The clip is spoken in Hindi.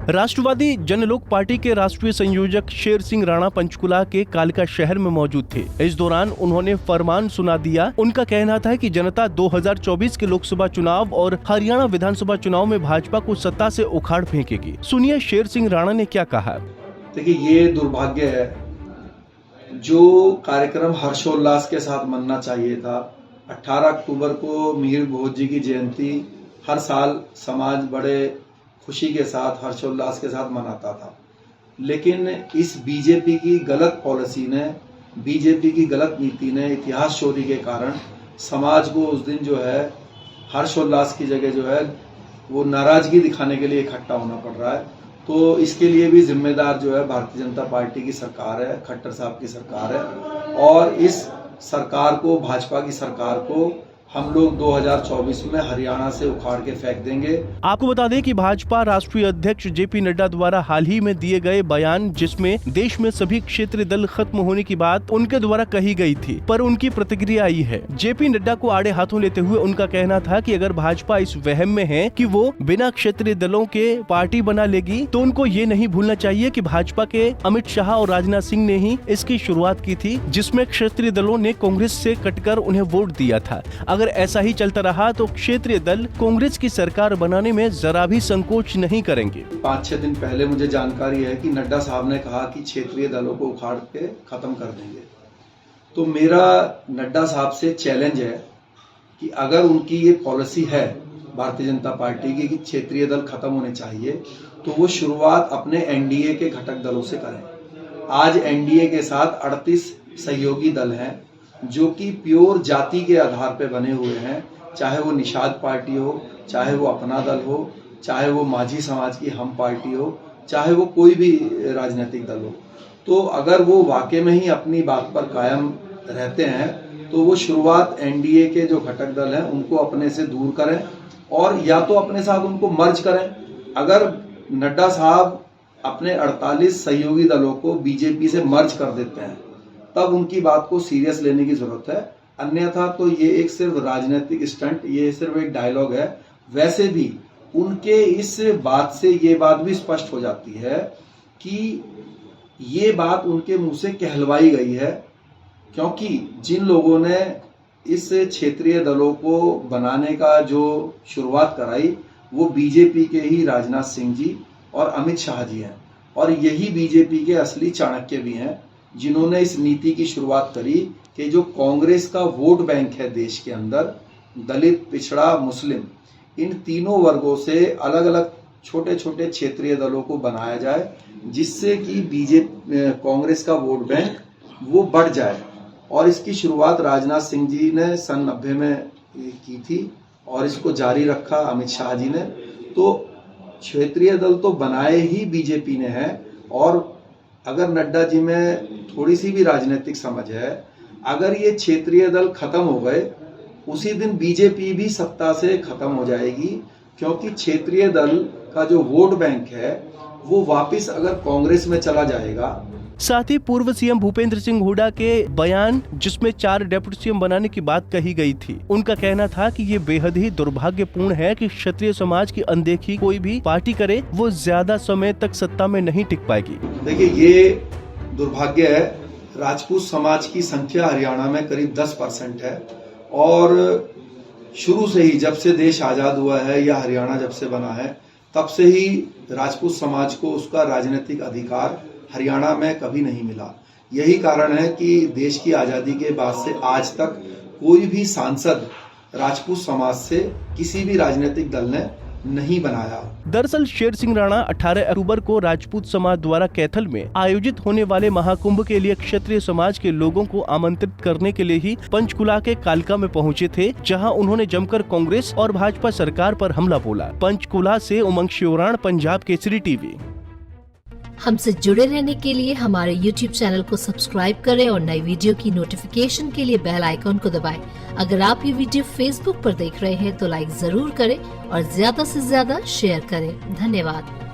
राष्ट्रवादी जनलोक पार्टी के राष्ट्रीय संयोजक शेर सिंह राणा पंचकुला के कालका शहर में मौजूद थे। इस दौरान उन्होंने फरमान सुना दिया। उनका कहना था कि जनता 2024 के लोकसभा चुनाव और हरियाणा विधानसभा चुनाव में भाजपा को सत्ता से उखाड़ फेंकेगी। सुनिए शेर सिंह राणा ने क्या कहा। देखिए, ये दुर्भाग्य है, जो कार्यक्रम हर्षोल्लास के साथ मनना चाहिए था। 18 अक्टूबर को मीर भोज जी की जयंती हर साल समाज बड़े खुशी के साथ हर्षोल्लास के साथ मनाता था, लेकिन इस बीजेपी की गलत पॉलिसी ने, बीजेपी की गलत नीति ने, इतिहास चोरी के कारण समाज को उस दिन जो है हर्षोल्लास की जगह जो है वो नाराजगी दिखाने के लिए इकट्ठा होना पड़ रहा है। तो इसके लिए भी जिम्मेदार जो है भारतीय जनता पार्टी की सरकार है, खट्टर साहब की सरकार है। और इस सरकार को, भाजपा की सरकार को हम लोग 2024 में हरियाणा से उखाड़ के फेंक देंगे। आपको बता दें कि भाजपा राष्ट्रीय अध्यक्ष जेपी नड्डा द्वारा हाल ही में दिए गए बयान, जिसमें देश में सभी क्षेत्रीय दल खत्म होने की बात उनके द्वारा कही गई थी, पर उनकी प्रतिक्रिया आई है। जेपी नड्डा को आड़े हाथों लेते हुए उनका कहना था कि अगर भाजपा इस वहम में है कि वो बिना क्षेत्रीय दलों के पार्टी बना लेगी, तो उनको ये नहीं भूलना चाहिए कि भाजपा के अमित शाह और राजनाथ सिंह ने ही इसकी शुरुआत की थी, जिसमें क्षेत्रीय दलों ने कांग्रेस से कटकर उन्हें वोट दिया था। अगर ऐसा ही चलता रहा तो क्षेत्रीय दल कांग्रेस की सरकार बनाने में जरा भी संकोच नहीं करेंगे। 5-6 दिन पहले मुझे जानकारी है कि नड्डा साहब ने कहा कि क्षेत्रीय दलों को उखाड़ के खत्म कर देंगे। तो मेरा नड्डा साहब से चैलेंज है कि अगर उनकी ये पॉलिसी है भारतीय जनता पार्टी की कि क्षेत्रीय दल खत्म होने चाहिए, तो वो शुरुआत अपने एनडीए के घटक दलों से करें। आज एनडीए के साथ 38 सहयोगी दल हैं जो कि प्योर जाति के आधार पे बने हुए हैं, चाहे वो निषाद पार्टी हो, चाहे वो अपना दल हो, चाहे वो माझी समाज की हम पार्टी हो, चाहे वो कोई भी राजनीतिक दल हो। तो अगर वो वाकई में ही अपनी बात पर कायम रहते हैं तो वो शुरुआत एनडीए के जो घटक दल हैं उनको अपने से दूर करें और या तो अपने साथ उनको मर्ज करें। अगर नड्डा साहब अपने 48 सहयोगी दलों को बीजेपी से मर्ज कर देते हैं, तब उनकी बात को सीरियस लेने की जरूरत है। अन्यथा तो ये एक सिर्फ राजनीतिक स्टंट, ये सिर्फ एक डायलॉग है। वैसे भी उनके इस बात से ये बात भी स्पष्ट हो जाती है कि ये बात उनके मुंह से कहलवाई गई है, क्योंकि जिन लोगों ने इस क्षेत्रीय दलों को बनाने का जो शुरुआत कराई वो बीजेपी के ही राजनाथ सिंह जी और अमित शाह जी हैं, और यही बीजेपी के असली चाणक्य भी हैं, जिन्होंने इस नीति की शुरुआत करी कि जो कांग्रेस का वोट बैंक है देश के अंदर, दलित, पिछड़ा, मुस्लिम, इन तीनों वर्गों से अलग अलग छोटे छोटे क्षेत्रीय दलों को बनाया जाए, जिससे कि बीजेपी कांग्रेस का वोट बैंक वो बढ़ जाए। और इसकी शुरुआत राजनाथ सिंह जी ने सन 90 में की थी और इसको जारी रखा अमित शाह जी ने। तो क्षेत्रीय दल तो बनाए ही बीजेपी ने है, और अगर नड्डा जी में थोड़ी सी भी राजनीतिक समझ है, अगर ये क्षेत्रीय दल खत्म हो गए उसी दिन बीजेपी भी सत्ता से खत्म हो जाएगी, क्योंकि क्षेत्रीय दल का जो वोट बैंक है वो वापस अगर कांग्रेस में चला जाएगा। साथ ही पूर्व सीएम भूपेंद्र सिंह हुड्डा के बयान, जिसमें 4 डेप्यूटी सीएम बनाने की बात कही गई थी, उनका कहना था कि ये बेहद ही दुर्भाग्यपूर्ण है कि क्षत्रिय समाज की अनदेखी कोई भी पार्टी करे वो ज्यादा समय तक सत्ता में नहीं टिक पाएगी। देखिए, ये दुर्भाग्य है। राजपूत समाज की संख्या हरियाणा में करीब 10% है, और शुरू से ही जब से देश आजाद हुआ है या हरियाणा जब से बना है, तब से ही राजपूत समाज को उसका राजनीतिक अधिकार हरियाणा में कभी नहीं मिला। यही कारण है कि देश की आजादी के बाद से आज तक कोई भी सांसद राजपूत समाज से किसी भी राजनीतिक दल ने नहीं बनाया। दरअसल शेर सिंह राणा 18 अक्टूबर को राजपूत समाज द्वारा कैथल में आयोजित होने वाले महाकुंभ के लिए क्षत्रिय समाज के लोगों को आमंत्रित करने के लिए ही पंचकुला के कालका में पहुंचे थे, जहां उन्होंने जमकर कांग्रेस और भाजपा सरकार पर हमला बोला। पंचकुला से उमंग शिवराण, पंजाब केसरी टीवी। हमसे जुड़े रहने के लिए हमारे YouTube चैनल को सब्सक्राइब करें और नई वीडियो की नोटिफिकेशन के लिए बेल आइकॉन को दबाएं। अगर आप ये वीडियो Facebook पर देख रहे हैं तो लाइक जरूर करें और ज्यादा से ज्यादा शेयर करें। धन्यवाद।